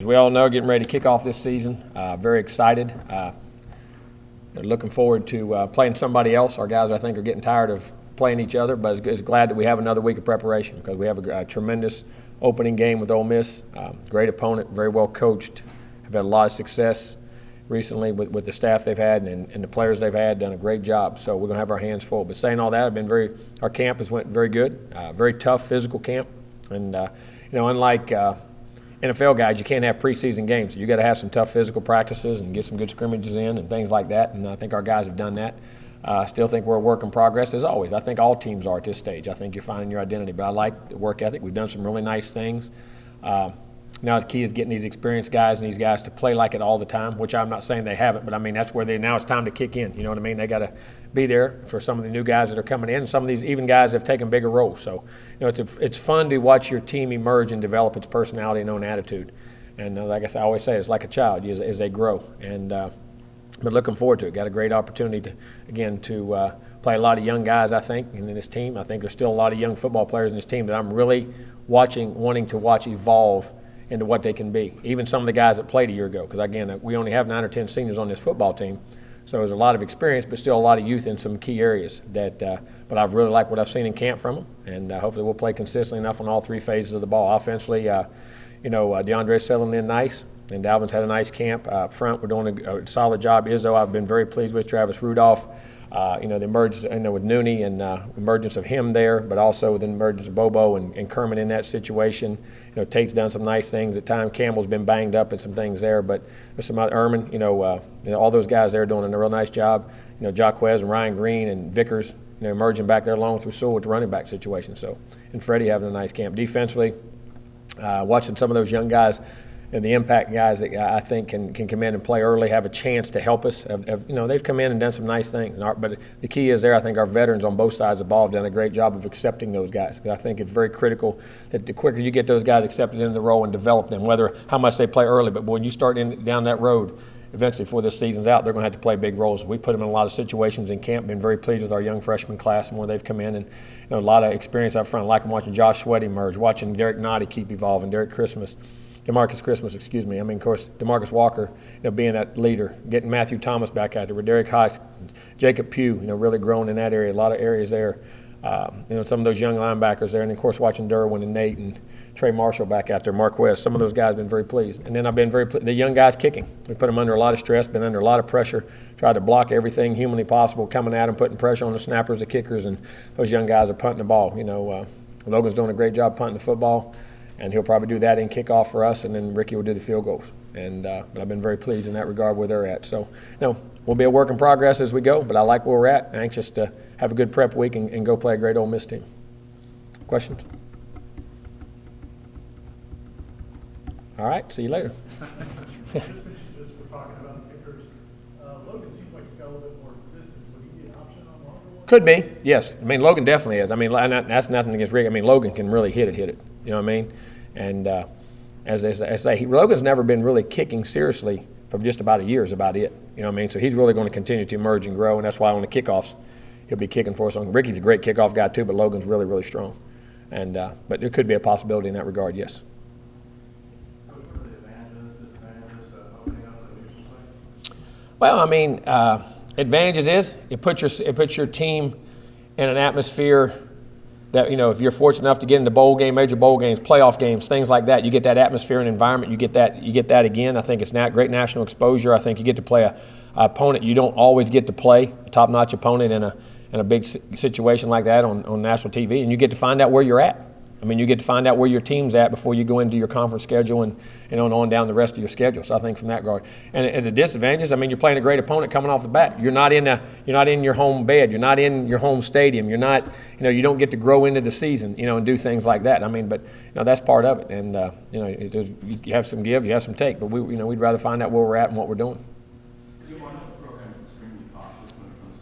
As we all know, getting ready to kick off this season. Very excited. Looking forward to playing somebody else. Our guys, I think, are getting tired of playing each other, but it's glad that we have another week of preparation because we have a tremendous opening game with Ole Miss. Great opponent, very well coached. Have had a lot of success recently with the staff they've had and the players they've had. Done a great job. So we're going to have our hands full. But saying all that, our camp has went very good. Very tough physical camp, and unlike NFL guys, you can't have preseason games. You got to have some tough physical practices and get some good scrimmages in and things like that. And I think our guys have done that. I still think we're a work in progress as always. I think all teams are at this stage. I think you're finding your identity. But I like the work ethic. We've done some really nice things. Now the key is getting these experienced guys and these guys to play like it all the time, which I'm not saying they haven't, but I mean that's where now it's time to kick in. You know what I mean? They got to be there for some of the new guys that are coming in, and some of these even guys have taken bigger roles. So it's fun to watch your team emerge and develop its personality and own attitude. And like I always say, it's like a child as they grow. And but looking forward to it. Got a great opportunity to play a lot of young guys. I think in this team. I think there's still a lot of young football players in this team that I'm really wanting to watch evolve into what they can be. Even some of the guys that played a year ago, because again, we only have 9 or 10 seniors on this football team, so there's a lot of experience, but still a lot of youth in some key areas. But I've really liked what I've seen in camp from them, and hopefully we'll play consistently enough on all 3 phases of the ball. Offensively, DeAndre's settling in nice, and Dalvin's had a nice camp. Up front, we're doing a solid job. Izzo, I've been very pleased with. Travis Rudolph. The emergence, with Nooney and emergence of him there, but also with the emergence of Bobo and Kermit in that situation. Tate's done some nice things at times. Campbell's been banged up and some things there, but there's some other Ehrman, all those guys there doing a real nice job. Jaquez and Ryan Green and Vickers, emerging back there along with Rasul with the running back situation. So, and Freddie having a nice camp. Defensively, watching some of those young guys and the impact guys that I think can come in and play early, have a chance to help us. They've come in and done some nice things. But the key is there, I think our veterans on both sides of the ball have done a great job of accepting those guys. I think it's very critical that the quicker you get those guys accepted into the role and develop them, whether how much they play early, but when you start down that road, eventually before this season's out, they're going to have to play big roles. We put them in a lot of situations in camp. Been very pleased with our young freshman class and where they've come in, and a lot of experience up front. I like watching Josh Sweat emerge, watching Derek Nottie keep evolving, DeMarcus Christmas, excuse me. Of course, DeMarcus Walker, being that leader, getting Matthew Thomas back out there with Derek Hoskins, Jacob Pugh, really growing in that area, a lot of areas there. Some of those young linebackers there, and of course watching Derwin and Nate and Trey Marshall back out there, Marquez. Some of those guys have been very pleased. And then I've been very pleased. The young guys kicking. We put them under a lot of stress, been under a lot of pressure, tried to block everything humanly possible, coming at them, putting pressure on the snappers, the kickers, and those young guys are punting the ball. Logan's doing a great job punting the football. And he'll probably do that in kickoff for us, and then Ricky will do the field goals. And but I've been very pleased in that regard where they're at. So, we'll be a work in progress as we go, but I like where we're at. Anxious to have a good prep week and go play a great Ole Miss team. Questions? All right, see you later. Just we're talking about kickers, Logan seems like he's got a little bit more resistance. Would he be an option on longer ones? Could be, yes. Logan definitely is. That's nothing against Rick. Logan can really hit it. You know what I mean? And as I say, Logan's never been really kicking seriously for just about a year is about it. You know what I mean? So he's really going to continue to emerge and grow, and that's why on the kickoffs he'll be kicking for us. Ricky's a great kickoff guy too, but Logan's really, really strong. And but there could be a possibility in that regard, yes. Well, advantages is it puts your team in an atmosphere that, if you're fortunate enough to get into bowl game, major bowl games, playoff games, things like that, you get that atmosphere and environment. You get that again. I think it's great national exposure. I think you get to play a opponent you don't always get to play, a top-notch opponent in a big situation like that on national TV, and you get to find out where you're at. You get to find out where your team's at before you go into your conference schedule and on down the rest of your schedule. So I think from that regard, and as a disadvantage, you're playing a great opponent coming off the bat. You're not in your home bed. You're not in your home stadium. You're not, you don't get to grow into the season, and do things like that. But that's part of it. And you have some give, you have some take. But we'd rather find out where we're at and what we're doing. The program is extremely cautious when it comes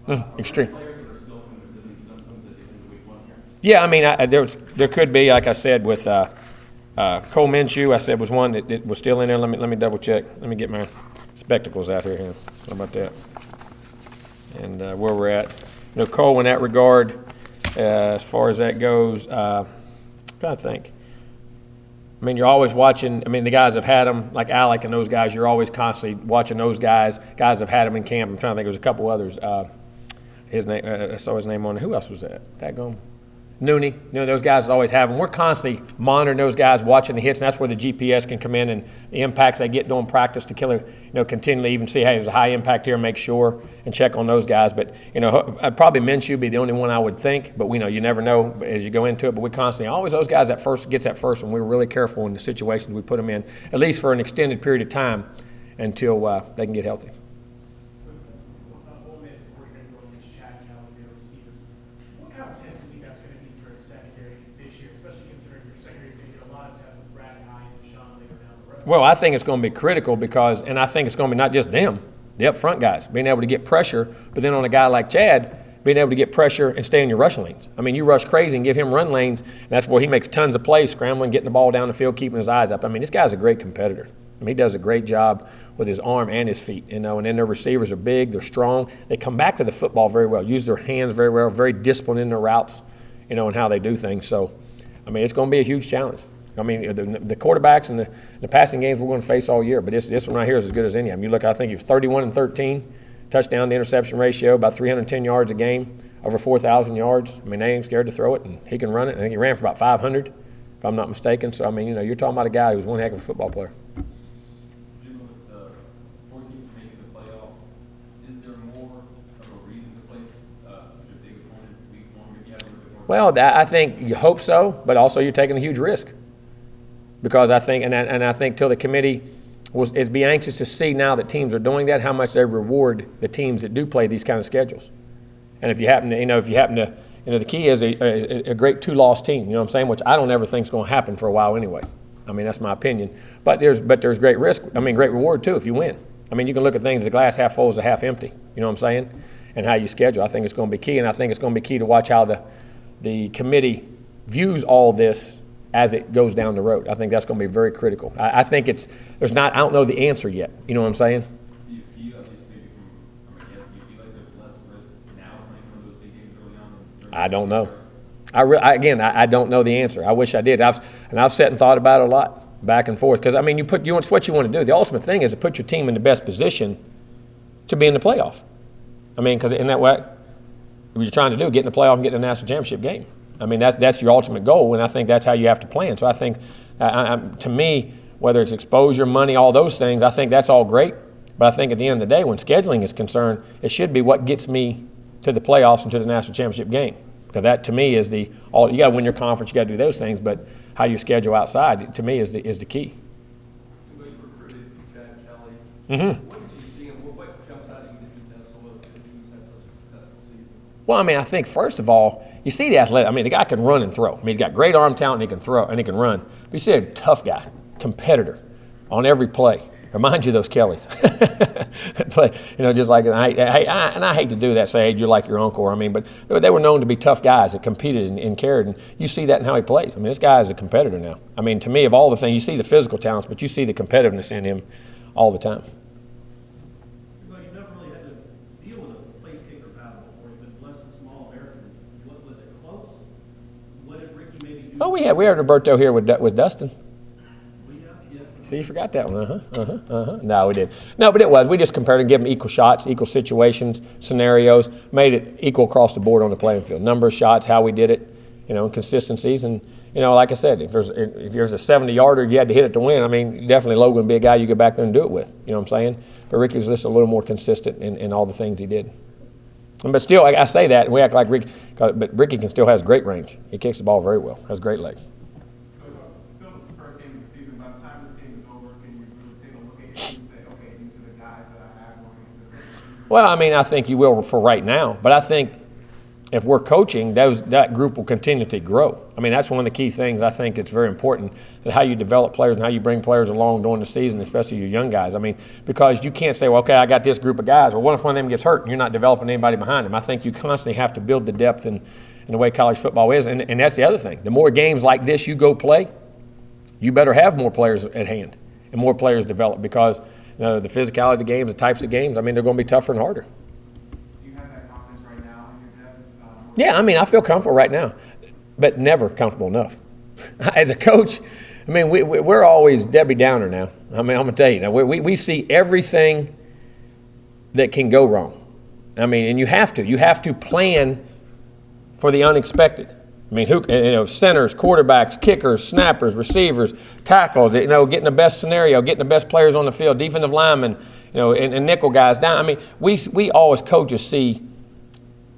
to concussions. Extreme. Yeah, there could be, like I said, with Cole Minshew, I said was one that was still in there. Let me double check. Let me get my spectacles out here. How about that? And where we're at. Cole in that regard, as far as that goes, I'm trying to think. I mean, you're always watching. I mean, the guys have had them, like Alec and those guys. You're always constantly watching those guys. Guys have had them in camp. I'm trying to think. There was a couple others. His name. I saw his name on it. Who else was that? Daggone. Nooney, those guys that always have them. We're constantly monitoring those guys, watching the hits, and that's where the GPS can come in and the impacts they get during practice to kill it, continually even see, hey, there's a high impact here, make sure and check on those guys. But, I'd probably Minshew be the only one I would think, but you never know as you go into it. But we constantly, always those guys gets that first one. We're really careful in the situations we put them in, at least for an extended period of time until they can get healthy. Well, I think it's going to be critical and I think it's going to be not just them, the up front guys, being able to get pressure, but then on a guy like Chad, being able to get pressure and stay in your rushing lanes. I mean, you rush crazy and give him run lanes, and that's where he makes tons of plays, scrambling, getting the ball down the field, keeping his eyes up. I mean, this guy's a great competitor. I mean, he does a great job with his arm and his feet, and then their receivers are big, they're strong. They come back to the football very well, use their hands very well, very disciplined in their routes, and how they do things. So, I mean, it's going to be a huge challenge. I mean, the quarterbacks and the passing games we're going to face all year, but this one right here is as good as any of them. You look, I think he was 31-13, touchdown to interception ratio, about 310 yards a game, over 4,000 yards. I mean, they ain't scared to throw it, and he can run it. I think he ran for about 500, if I'm not mistaken. So, I mean, you're talking about a guy who's one heck of a football player. Jimbo, with the 4 teams making the playoff, is there more of a reason to play such a big opponent week 1? Maybe have a little bit more? Well, I think you hope so, but also you're taking a huge risk. Because I think, and I think till the committee is be anxious to see now that teams are doing that, how much they reward the teams that do play these kind of schedules. And if you happen to, the key is a great 2-loss team, you know what I'm saying, which I don't ever think is going to happen for a while anyway. I mean, that's my opinion. But there's great risk, great reward too if you win. I mean, you can look at things, the glass half full is a half empty, you know what I'm saying, and how you schedule. I think it's going to be key, and I think it's going to be key to watch how the committee views all this as it goes down the road. I think that's going to be very critical. I think I don't know the answer yet. You know what I'm saying? Do you feel, at least maybe from a guess, do you feel like there's less risk now playing one of those big games early on? I don't know. I don't know the answer. I wish I did. I've sat and thought about it a lot, back and forth. Because, I mean, it's what you want to do. The ultimate thing is to put your team in the best position to be in the playoff. I mean, because in that way, what you're trying to do, get in the playoff and get in the national championship game. I mean, that's your ultimate goal, and I think that's how you have to plan. So I think, to me, whether it's exposure, money, all those things, I think that's all great. But I think at the end of the day, when scheduling is concerned, it should be what gets me to the playoffs and to the national championship game. Because that, to me, is you got to win your conference, you got to do those things, but how you schedule outside, to me, is the key. You recruited Chad Kelly. Mm-hmm. What did you see and what jumps out at you that you had such a successful season? Well, I mean, I think first of all, you see the athletic. I mean, the guy can run and throw. I mean, he's got great arm talent, and he can throw, and he can run. But you see a tough guy, competitor, on every play. Reminds you of those Kellys. Play, just like, and I hate to do that, say, hey, you're like your uncle. I mean, but they were known to be tough guys that competed and cared, and you see that in how he plays. I mean, this guy is a competitor now. I mean, to me, of all the things, you see the physical talents, but you see the competitiveness in him all the time. Well, you never really had to deal with a place kicker battle before. You've been blessed with small American. What was it, close? What did Ricky maybe do? Oh, we had Roberto here with Dustin. Yeah. See, you forgot that one. No, we did. No, but it was. We just compared and gave them equal shots, equal situations, scenarios, made it equal across the board on the playing field. Number of shots, how we did it, consistencies. And, like I said, if there's a 70-yarder, you had to hit it to win. I mean, definitely Logan would be a guy you go back there and do it with. You know what I'm saying? But Ricky was just a little more consistent in all the things he did. But still, I say that, and we act like Ricky, but Ricky still has great range. He kicks the ball very well, has great legs. Still the first game of the season. By the time this game is over, can you really take a look at it and say, okay, these are the guys that I have going into the season? Well, I mean, I think you will for right now. But I think if we're coaching, that group will continue to grow. I mean, that's one of the key things I think it's very important, that how you develop players and how you bring players along during the season, especially your young guys. I mean, because you can't say, well, okay, I got this group of guys. Well, what if one of them gets hurt and you're not developing anybody behind them? I think you constantly have to build the depth in the way college football is. And that's the other thing. The more games like this you go play, you better have more players at hand and more players develop, because the physicality of the games, the types of games, I mean, they're going to be tougher and harder. Do you have that confidence right now in your depth? Yeah, I mean, I feel comfortable right now, but never comfortable enough. As a coach, I mean, we're always Debbie Downer now. I mean, I'm going to tell you, now, we see everything that can go wrong. I mean, and you have to plan for the unexpected. I mean, centers, quarterbacks, kickers, snappers, receivers, tackles, getting the best scenario, getting the best players on the field, defensive linemen, and nickel guys down. I mean, we always coaches see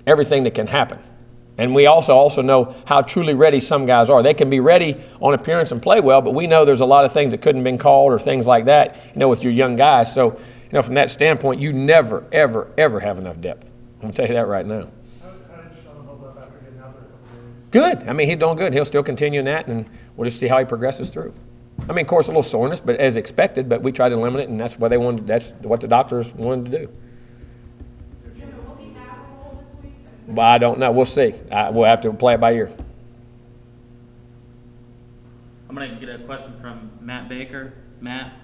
everything that can happen. And we also know how truly ready some guys are. They can be ready on appearance and play well, but we know there's a lot of things that couldn't have been called or things like that, with your young guys. So, from that standpoint, you never, ever, ever have enough depth. I'm going to tell you that right now. Good. I mean, he's doing good. He'll still continue in that, and we'll just see how he progresses through. I mean, of course, a little soreness, but as expected, but we tried to limit it, and that's what they wanted. That's what the doctors wanted to do. But I don't know. We'll see. We'll have to play it by ear. I'm going to get a question from Matt Baker. Matt?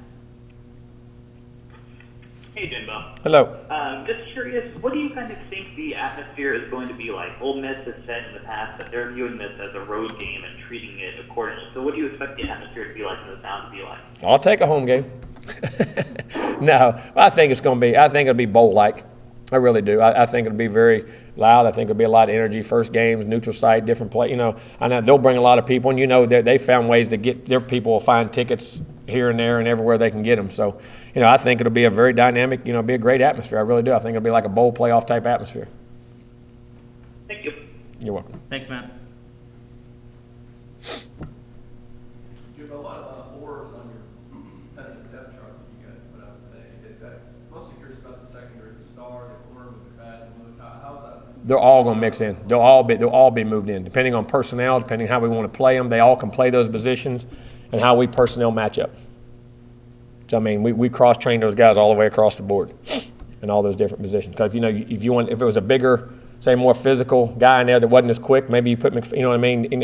Hey, Jimbo. Hello. Just curious, what do you kind of think the atmosphere is going to be like? Ole Miss has said in the past that they're viewing this as a road game and treating it accordingly. So what do you expect the atmosphere to be like and the sound to be like? I'll take a home game. No, I think it'll be bowl-like. I really do. I think it'll be very loud. I think it'll be a lot of energy. First games, neutral site, different play. I know they'll bring a lot of people, and they found ways to get their people will find tickets here and there and everywhere they can get them. So, I think it'll be a very dynamic, be a great atmosphere. I really do. I think it'll be like a bowl playoff type atmosphere. Thank you. You're welcome. Thanks, Matt. Jimbo, a lot of orbs on your kind of depth chart that you guys put out today. Mostly curious about the secondary, the star, the corner, the bat, and Lewis. How's that? They're all going to mix in. They'll all be moved in, depending on personnel, depending on how we want to play them. They all can play those positions, and how we personnel match up. So I mean, we cross-train those guys all the way across the board, in all those different positions. Because if it was a bigger, say more physical guy in there that wasn't as quick, maybe you put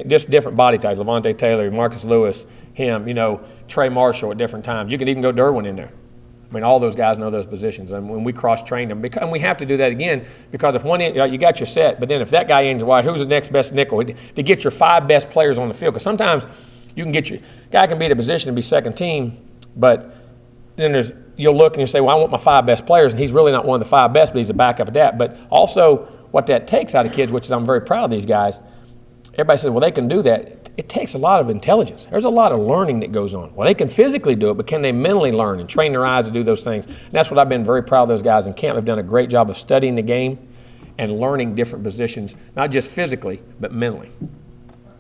just different body types. Levante Taylor, Marcus Lewis, him, Trey Marshall at different times. You could even go Derwin in there. I mean, all those guys know those positions, and when we cross-train them, and we have to do that again because if one end, you got your set, but then if that guy ends wide, who's the next best nickel to get your 5 best players on the field? Because sometimes you can get your guy can be in a position to be second team, but then you'll look and you say, well, I want my 5 best players, and he's really not one of the 5 best, but he's a backup of that. But also what that takes out of kids, which is I'm very proud of these guys. Everybody says, well, they can do that. It takes a lot of intelligence. There's a lot of learning that goes on. Well, they can physically do it, but can they mentally learn and train their eyes to do those things? And that's what I've been very proud of those guys in camp. They've done a great job of studying the game and learning different positions, not just physically, but mentally.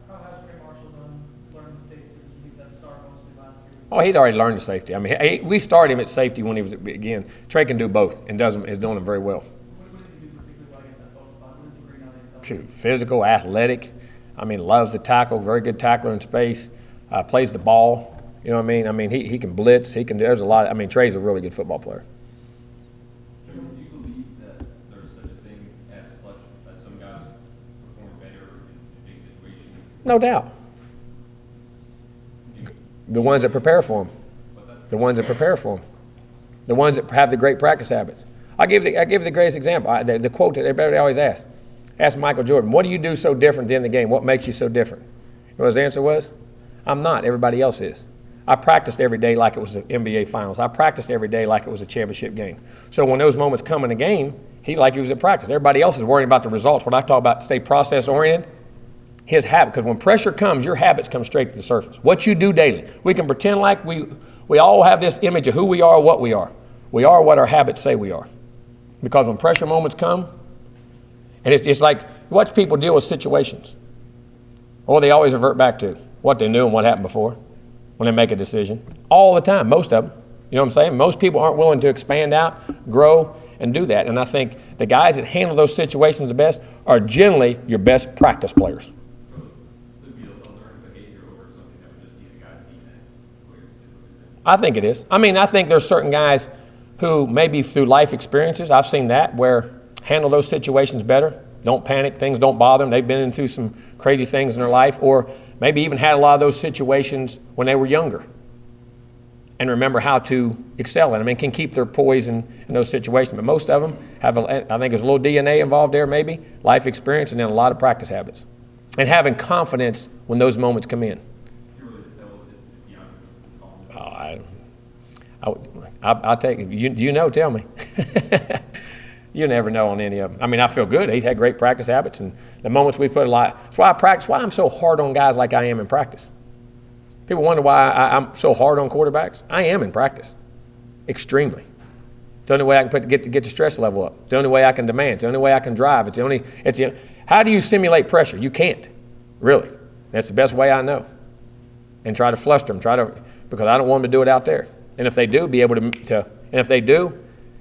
How has Trey Marshall done learning the safety? He was at start mostly last year. Oh, he'd already learned the safety. I mean, we started him at safety when he was, again, Trey can do both and is doing them very well. What does he do particularly well against that post spot? What does he bring out himself? Physical, athletic. I mean, loves to tackle, very good tackler in space, plays the ball. You know what I mean? I mean, he can blitz. There's a lot. I mean, Trey's a really good football player. Do you believe that there's such a thing as clutch, that some guys perform better in big situations? No doubt. The ones that prepare for them. What's that? The ones that prepare for them. The ones that have the great practice habits. I give the greatest example. The quote that everybody always asks. Ask Michael Jordan, what do you do so different in the game? What makes you so different? You know what his answer was? I'm not. Everybody else is. I practiced every day like it was the NBA Finals. I practiced every day like it was a championship game. So when those moments come in the game, he was at practice. Everybody else is worrying about the results. When I talk about stay process-oriented, his habit, because when pressure comes, your habits come straight to the surface. What you do daily. We can pretend like we all have this image of who we are, what we are. We are what our habits say we are. Because when pressure moments come, and it's like, you watch people deal with situations. Or they always revert back to what they knew and what happened before when they make a decision. All the time, most of them. You know what I'm saying? Most people aren't willing to expand out, grow, and do that. And I think the guys that handle those situations the best are generally your best practice players. So could be a learned behavior over something that would just be the guy to be that. I think it is. I mean, I think there's certain guys who maybe through life experiences, I've seen that, where handle those situations better. Don't panic. Things don't bother them. They've been through some crazy things in their life, or maybe even had a lot of those situations when they were younger and remember how to excel in them. I mean, can keep their poise in those situations. But most of them have, I think there's a little DNA involved there maybe, life experience, and then a lot of practice habits. And having confidence when those moments come in. It's too early to tell if you I'll take it. You know, tell me. You never know on any of them. I mean, I feel good. He's had great practice habits, and the moments we put a lot. That's why I practice. Why I'm so hard on guys like I am in practice. People wonder why I'm so hard on quarterbacks. I am in practice, extremely. It's the only way I can get the stress level up. It's the only way I can demand. It's the only way I can drive. How do you simulate pressure? You can't, really. That's the best way I know. And try to fluster them. Because I don't want them to do it out there. And if they do,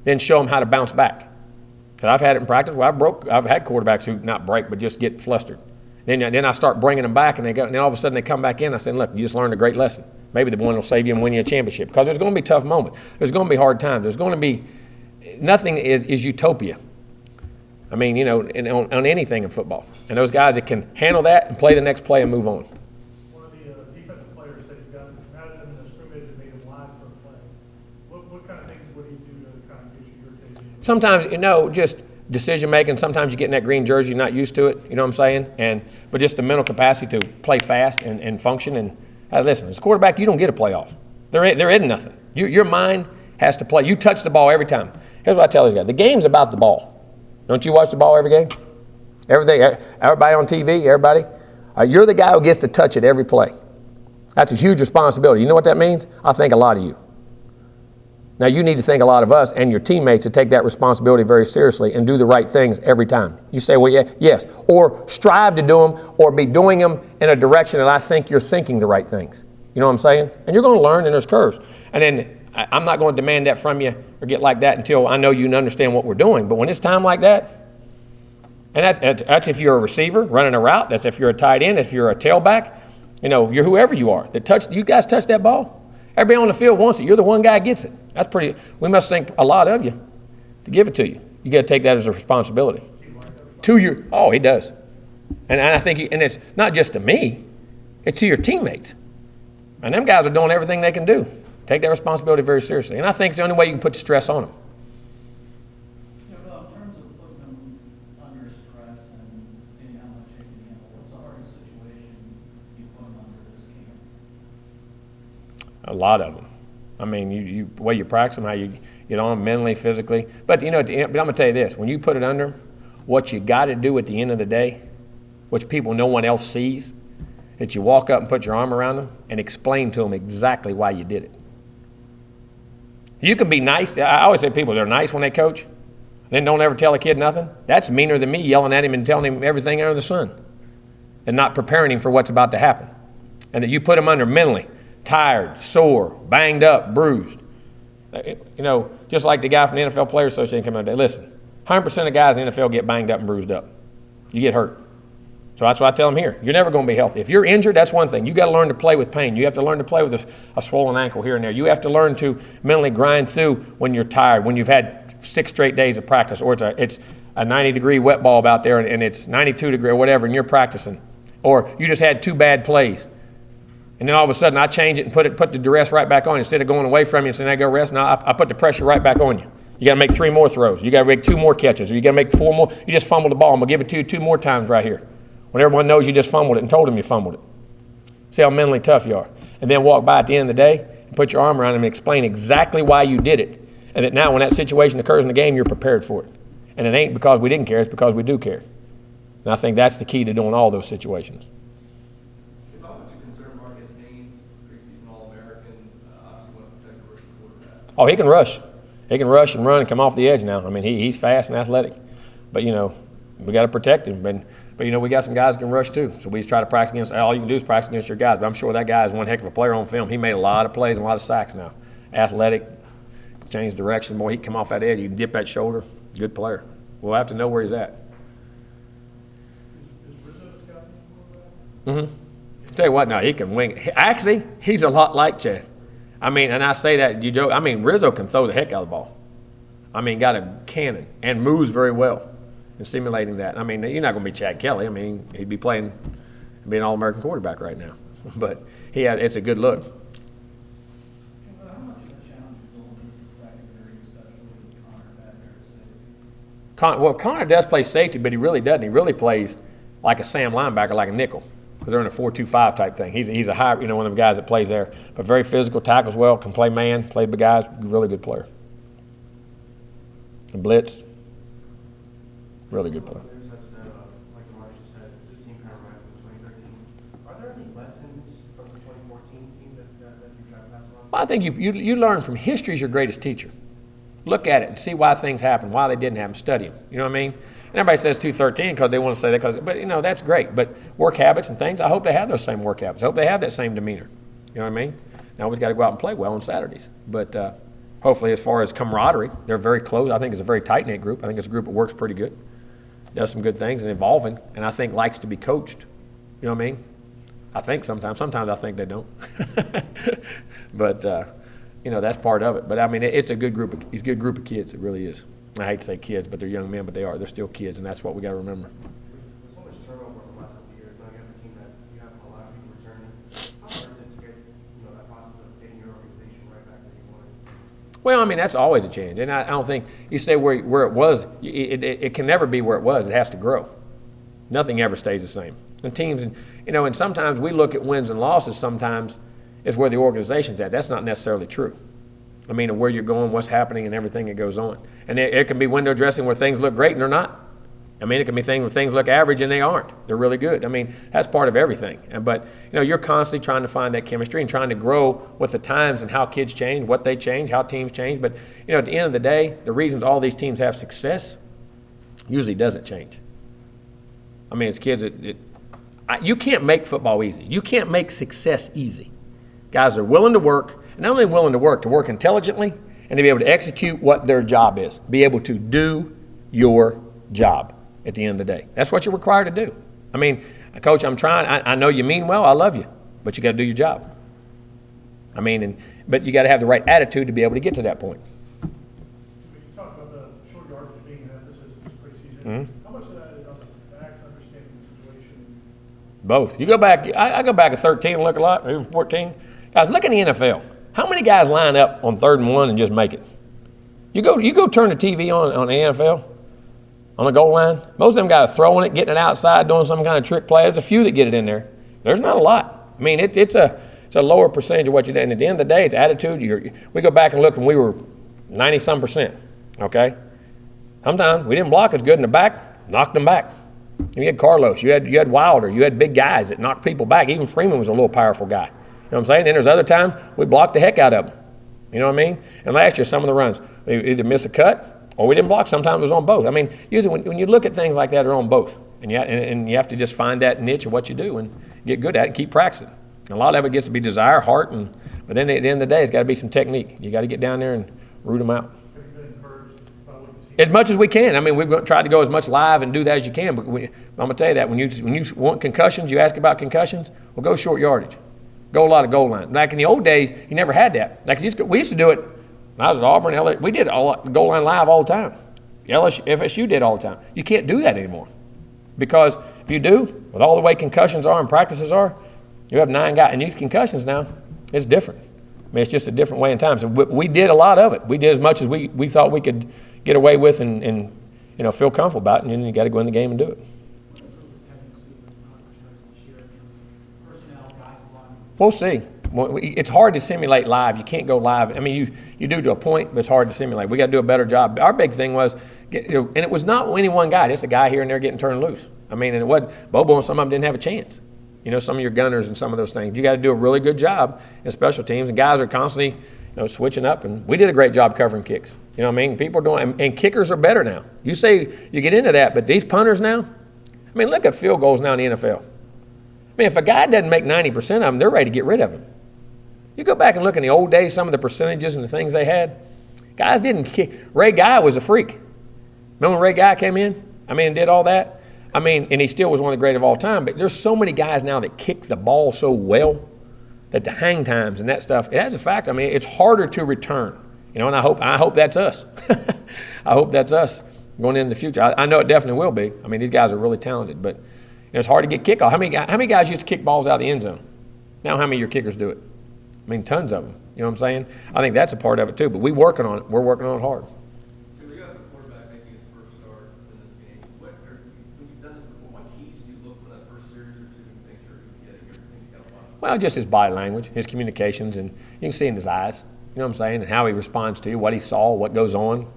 then show them how to bounce back. Because I've had it in practice where I've had quarterbacks who not break but just get flustered. Then I start bringing them back, and then all of a sudden they come back in. I said, look, you just learned a great lesson. Maybe the one will save you and win you a championship. Because there's going to be tough moments. There's going to be hard times. There's going to be nothing is utopia. I mean, on anything in football. And those guys that can handle that and play the next play and move on. One of the defensive players said you got mad at him in the scrimmage and made him live for a play. What kind of things would he do to kind of get you irritated? Sometimes, just decision making. Sometimes you get in that green jersey, you're not used to it. You know what I'm saying? But just the mental capacity to play fast and function. And listen, as a quarterback, you don't get a playoff. There isn't nothing. Your mind has to play. You touch the ball every time. Here's what I tell these guys: the game's about the ball. Don't you watch the ball every game? Everybody on TV, everybody. You're the guy who gets to touch it every play. That's a huge responsibility. You know what that means? I think a lot of you. Now, you need to think a lot of us and your teammates to take that responsibility very seriously and do the right things every time. You say, well, yeah, yes. Or strive to do them or be doing them in a direction that I think you're thinking the right things. You know what I'm saying? And you're going to learn, and there's curves. And then I'm not going to demand that from you or get like that until I know you understand what we're doing. But when it's time like that, and that's if you're a receiver running a route, that's if you're a tight end, if you're a tailback, you're whoever you are. You guys touch that ball. Everybody on the field wants it. You're the one guy that gets it. We must think a lot of you to give it to you. You got to take that as a responsibility. He does. And I think, and it's not just to me, it's to your teammates. And them guys are doing everything they can do. Take that responsibility very seriously. And I think it's the only way you can put the stress on them. In terms of putting them under stress and seeing how much they can handle, what's the hardest situation you put them under this game? A lot of them. I mean, the way you practice them, how you get on them mentally, physically. But, but I'm going to tell you this. When you put it under them, what you got to do at the end of the day, which no one else sees, that you walk up and put your arm around them and explain to them exactly why you did it. You can be nice. I always say people, they're nice when they coach, then don't ever tell a kid nothing. That's meaner than me yelling at him and telling him everything under the sun and not preparing him for what's about to happen. And that you put him under mentally, tired, sore, banged up, bruised. Just like the guy from the NFL Players Association came out today. Listen, 100% of guys in the NFL get banged up and bruised up. You get hurt. So that's what I tell them here. You're never going to be healthy. If you're injured, that's one thing. You got to learn to play with pain. You have to learn to play with a swollen ankle here and there. You have to learn to mentally grind through when you're tired, when you've had 6 straight days of practice, or it's a 90-degree wet bulb out there and it's 92 degree or whatever, and you're practicing. Or you just had 2 bad plays. And then all of a sudden I change it and put the duress right back on you. Instead of going away from you and saying, I go rest, now I put the pressure right back on you. You got to make 3 more throws. You got to make 2 more catches. Or you got to make 4 more. You just fumbled the ball. I'm going to give it to you 2 more times right here. When everyone knows you just fumbled it and told them you fumbled it. See how mentally tough you are. And then walk by at the end of the day and put your arm around them and explain exactly why you did it. And that now when that situation occurs in the game, you're prepared for it. And it ain't because we didn't care, it's because we do care. And I think that's the key to doing all those situations. How much a concern Marcus Haynes, preseason All-American, obviously want to protect the rookie quarterback? Oh, he can rush. He can rush and run and come off the edge now. I mean, he's fast and athletic. But, we got to protect him. But we got some guys that can rush too. So we just try to practice against, all you can do is practice against your guys. But I'm sure that guy is one heck of a player on film. He made a lot of plays and a lot of sacks now. Athletic, change direction. Boy, he can come off that edge. He can dip that shoulder. Good player. We'll have to know where he's at. Is Rizzo scouting quarterback? Tell you what, now he can wing. Actually, he's a lot like Chad. I mean, and I say that, you joke. I mean, Rizzo can throw the heck out of the ball. I mean, got a cannon and moves very well in simulating that. I mean, you're not going to be Chad Kelly. I mean, he'd be playing, be an All-American quarterback right now. But it's a good look. How much of a challenge is all this is secondary, especially with Connor back there at safety? Connor does play safety, but he really doesn't. He really plays like a Sam linebacker, like a nickel. because they're in a 4-2-5 type thing. He's a high, one of them guys that plays there, but very physical, tackles well, can play man, play big guys, really good player. And blitz, really good player. Like the Marshall said, this team kind of reminds me of 2013. Are there any lessons from the 2014 team that you try to pass along? Well, I think you learn from history is your greatest teacher. Look at it and see why things happen, why they didn't happen. Study them. You know what I mean? And everybody says 213 because they want to say that. But that's great. But work habits and things, I hope they have those same work habits. I hope they have that same demeanor. You know what I mean? Now we've got to go out and play well on Saturdays. But hopefully, as far as camaraderie, they're very close. I think it's a very tight knit group. I think it's a group that works pretty good, does some good things and evolving, and I think likes to be coached. You know what I mean? I think sometimes I think they don't. But that's part of it. But I mean, it's a good group. It's a good group of kids. It really is. I hate to say kids, but they're young men. But they're still kids, and that's what we got to remember. With so much turnover over the last couple of years, now you have a team that you have a lot of people returning. How hard is it to get that process of getting your organization right back where you want it? Well, I mean, that's always a change, and I don't think you say where it was. It can never be where it was. It has to grow. Nothing ever stays the same. And teams, and sometimes we look at wins and losses. Sometimes is where the organization's at. That's not necessarily true. I mean, where you're going, what's happening, and everything that goes on. And it can be window dressing where things look great and they're not. I mean, it can be things where things look average and they aren't. They're really good. I mean, that's part of everything. But you're constantly trying to find that chemistry and trying to grow with the times and how kids change, what they change, how teams change. But at the end of the day, the reasons all these teams have success usually doesn't change. I mean, it's kids you can't make football easy. You can't make success easy. Guys are willing to work, and not only willing to work intelligently and to be able to execute what their job is, be able to do your job at the end of the day. That's what you're required to do. I mean, Coach, I'm trying. I know you mean well. I love you, but you got to do your job. I mean, but you got to have the right attitude to be able to get to that point. You talked about the short yardage being this preseason. Mm-hmm. How much of that is on the backs understanding the situation? Both. You go back. I go back at 13 and look a lot, maybe 14. Guys, look in the NFL. How many guys line up on 3rd and 1 and just make it? You go turn the TV on the NFL, on the goal line. Most of them guys are throwing it, getting it outside, doing some kind of trick play. There's a few that get it in there. There's not a lot. I mean, it's a lower percentage of what you do. And at the end of the day, it's attitude. We go back and look when we were 90-some%, okay? Sometimes we didn't block as good in the back, knocked them back. You had Carlos, you had Wilder, you had big guys that knocked people back. Even Freeman was a little powerful guy. You know what I'm saying? Then there's other times we blocked the heck out of them. You know what I mean? And last year, some of the runs, we either missed a cut or we didn't block. Sometimes it was on both. I mean, usually when you look at things like that, they're on both. And you have to just find that niche of what you do and get good at it and keep practicing. And a lot of it gets to be desire, heart, but then at the end of the day, it's got to be some technique. You got to get down there and root them out. Have you been encouraged by what you see? As much as we can. I mean, we've tried to go as much live and do that as you can. But I'm going to tell you that when you want concussions, you ask about concussions, well, go short yardage. Go a lot of goal line. Back in the old days, you never had that. Like we used to do it when I was at Auburn, LA. We did goal line live all the time. FSU did all the time. You can't do that anymore. Because if you do, with all the way concussions are and practices are, you have 9 guys. And these concussions now, it's different. I mean, it's just a different way in time. So we did a lot of it. We did as much as we thought we could get away with and feel comfortable about it. And then you got to go in the game and do it. We'll see. It's hard to simulate live. You can't go live. I mean, you do to a point, but it's hard to simulate. We got to do a better job. Our big thing was, and it was not any one guy. Just a guy here and there getting turned loose. I mean, and it wasn't Bobo and some of them didn't have a chance. Some of your gunners and some of those things. You got to do a really good job in special teams, and guys are constantly, switching up. And we did a great job covering kicks. You know what I mean? People are doing, and kickers are better now. You say you get into that, but these punters now, I mean, look at field goals now in the NFL. I mean, if a guy doesn't make 90% of them, they're ready to get rid of him. You go back and look in the old days, some of the percentages and the things they had. Guys didn't kick. Ray Guy was a freak. Remember when Ray Guy came in? I mean, and did all that? I mean, and he still was one of the great of all time, but there's so many guys now that kick the ball so well that the hang times and that stuff, it has a factor. I mean, it's harder to return. And I hope that's us. I hope that's us going into the future. I know it definitely will be. I mean, these guys are really talented, but it's hard to get kickoff. How many guys used to kick balls out of the end zone? Now how many of your kickers do it? I mean, tons of them. You know what I'm saying? I think that's a part of it too, but we're working on it. We're working on it hard. So we got the quarterback making his first start in this game. When you've done this before, what keys do you look for that first series or two to make sure he's Well, just his body language, his communications, and you can see in his eyes, you know what I'm saying, and how he responds to you, what he saw, what goes on.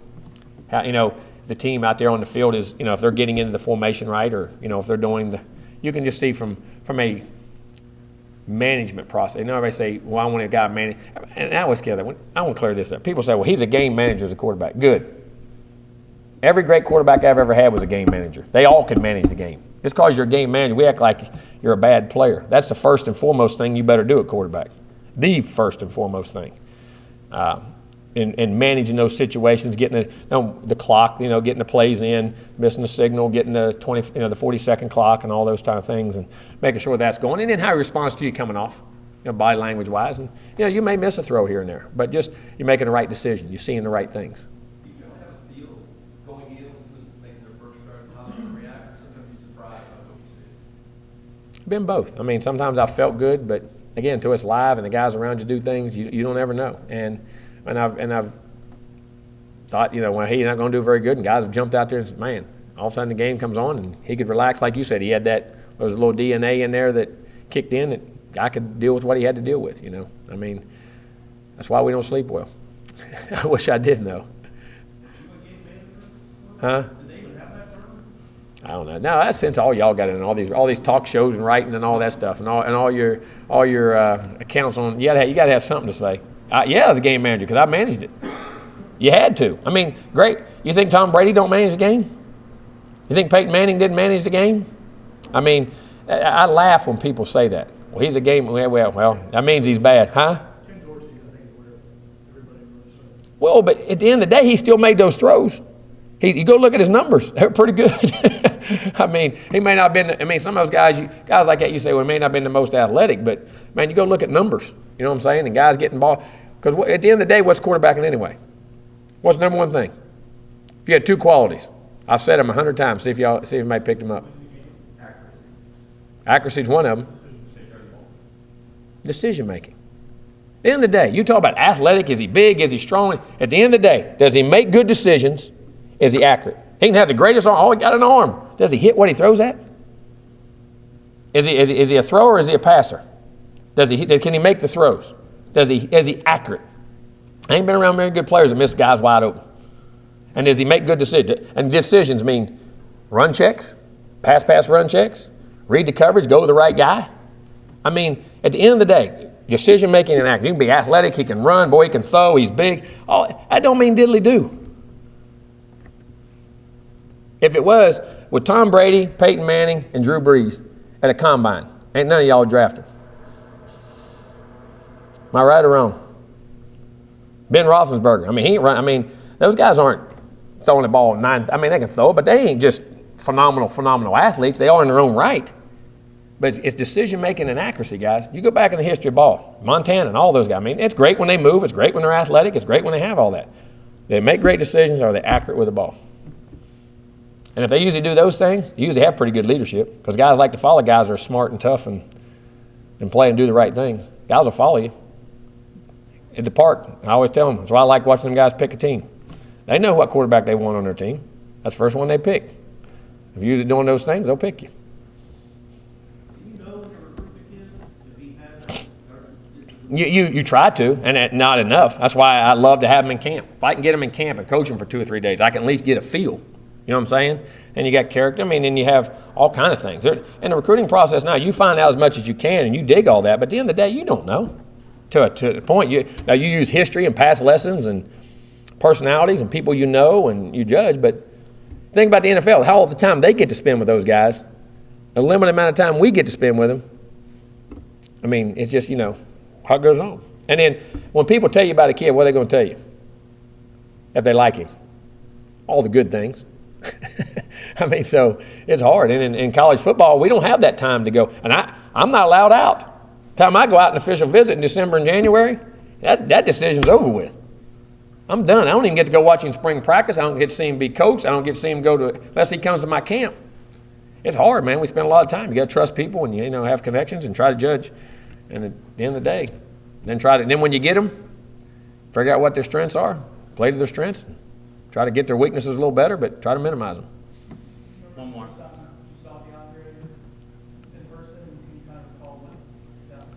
How, the team out there on the field is, if they're getting into the formation right, or, if they're doing you can just see from a management process. Everybody say, well, I want a guy manage. And I always get that. I want to clear this up. People say, well, he's a game manager as a quarterback. Good. Every great quarterback I've ever had was a game manager. They all could manage the game. Just because you're a game manager, we act like you're a bad player. That's the first and foremost thing you better do at quarterback. The first and foremost thing. In managing those situations, getting the clock, getting the plays in, missing the signal, getting the the 40-second clock, and all those kind of things, and making sure that's going. And then how he responds to you coming off, body language wise, and you may miss a throw here and there, but just you're making the right decision. You're seeing the right things. Do you have a feel going in when someone's making their first drive, how they're going to react, or sometimes you're surprised by what you see? Been both. I mean, sometimes I felt good, but again, until it's live and the guys around you do things, you don't ever know. And I've thought, well, he's not going to do very good, and guys have jumped out there and said, man, all of a sudden the game comes on and he could relax, like you said. He had there was a little DNA in there that kicked in that I could deal with what he had to deal with. I mean, that's why we don't sleep well. I wish I did know. Huh? I don't know. No, that's since all y'all got in all these talk shows and writing and all that stuff, and all your accounts on. You gotta have something to say. Yeah, as a game manager, because I managed it. You had to. I mean, great. You think Tom Brady don't manage the game? You think Peyton Manning didn't manage the game? I mean, I laugh when people say that. Well, he's a game. Well, that means he's bad, huh? Well, but at the end of the day, he still made those throws. You go look at his numbers; they're pretty good. I mean, he may not have been. I mean, some of those guys like that, you say, well, he may not have been the most athletic, but man, you go look at numbers. You know what I'm saying? And guys getting ball. Because at the end of the day, what's quarterbacking anyway? What's the number one thing? If you had two qualities, I've said them 100 times. See if you might pick them up. Accuracy is one of them. Decision making. At the end of the day, you talk about athletic. Is he big? Is he strong? At the end of the day, does he make good decisions? Is he accurate? He can have the greatest arm. Oh, he got an arm. Does he hit what he throws at? Is he a thrower or is he a passer? Can he make the throws? Is he accurate? I ain't been around very good players that miss guys wide open. And does he make good decisions? And decisions mean run checks, pass run checks, read the coverage, go to the right guy. I mean, at the end of the day, decision making and accurate. You can be athletic, he can run, boy, he can throw, he's big. That don't mean diddly do. If it was with Tom Brady, Peyton Manning, and Drew Brees at a combine, ain't none of y'all drafted. Am I right or wrong? Ben Roethlisberger. I mean, he ain't run. I mean, those guys aren't throwing the ball 9. I mean, they can throw it, but they ain't just phenomenal athletes. They are in their own right. But it's decision making and accuracy, guys. You go back in the history of ball, Montana and all those guys. I mean, it's great when they move. It's great when they're athletic. It's great when they have all that. They make great decisions. Or they're accurate with the ball. And if they usually do those things, they usually have pretty good leadership, because guys like to follow guys that are smart and tough and play and do the right things. Guys will follow you. At the park, I always tell them, that's why I like watching them guys pick a team. They know what quarterback they want on their team. That's the first one they pick. If you're usually doing those things, they'll pick you. Do you know when you recruit the kid if he has that? You try to, and not enough. That's why I love to have them in camp. If I can get them in camp and coach them for 2 or 3 days, I can at least get a feel. You know what I'm saying? And you got character. I mean, and you have all kind of things. In the recruiting process now, you find out as much as you can, and you dig all that. But at the end of the day, you don't know. To a point, you use history and past lessons and personalities and people you know and you judge. But think about the NFL, how all the time they get to spend with those guys, a limited amount of time we get to spend with them. I mean, it's just, how it goes on. And then when people tell you about a kid, what are they going to tell you? If they like him. All the good things. I mean, so it's hard. And in college football, we don't have that time to go. And I'm not allowed out. Time I go out an official visit in December and January, that decision's over with. I'm done. I don't even get to go watch him spring practice. I don't get to see him be coached. I don't get to see him go to, unless he comes to my camp. It's hard, man. We spend a lot of time. You got to trust people and have connections and try to judge. And at the end of the day, then when you get them, figure out what their strengths are, play to their strengths, try to get their weaknesses a little better, but try to minimize them. One more. You saw the operator in person, and you kind of recall what happened.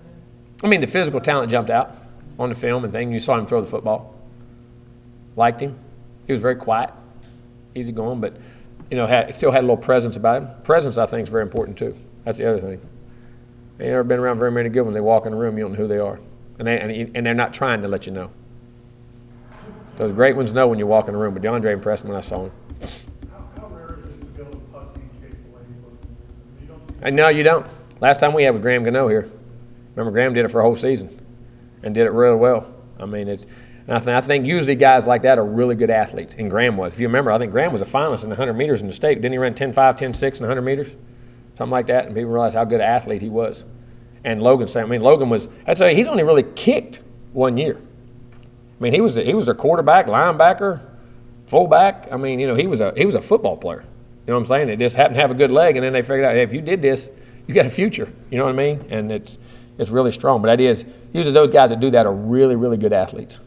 I mean, the physical talent jumped out on the film and thing. You saw him throw the football. Liked him. He was very quiet, easy going, but still had a little presence about him. Presence, I think, is very important too. That's the other thing. They ain't never been around very many good ones. They walk in the room, you don't know who they are, and they're not trying to let you know. Those great ones know when you walk in the room. But DeAndre impressed me when I saw him. How rare is it to be able to putt these capable you don't see And no, you don't. Last time we had was Graham Gano here. Remember, Graham did it for a whole season and did it really well. I mean, I think usually guys like that are really good athletes, and Graham was. If you remember, I think Graham was a finalist in the 100 meters in the state. Didn't he run 10.5, 10.6 in the 100 meters? Something like that, and people realized how good an athlete he was. And Logan, Logan was, he's only really kicked 1 year. I mean, he was a quarterback, linebacker, fullback. I mean, he was a football player. You know what I'm saying? They just happened to have a good leg, and then they figured out, hey, if you did this, you got a future. You know what I mean? And it's really strong. But the idea is, usually those guys that do that are really, really good athletes.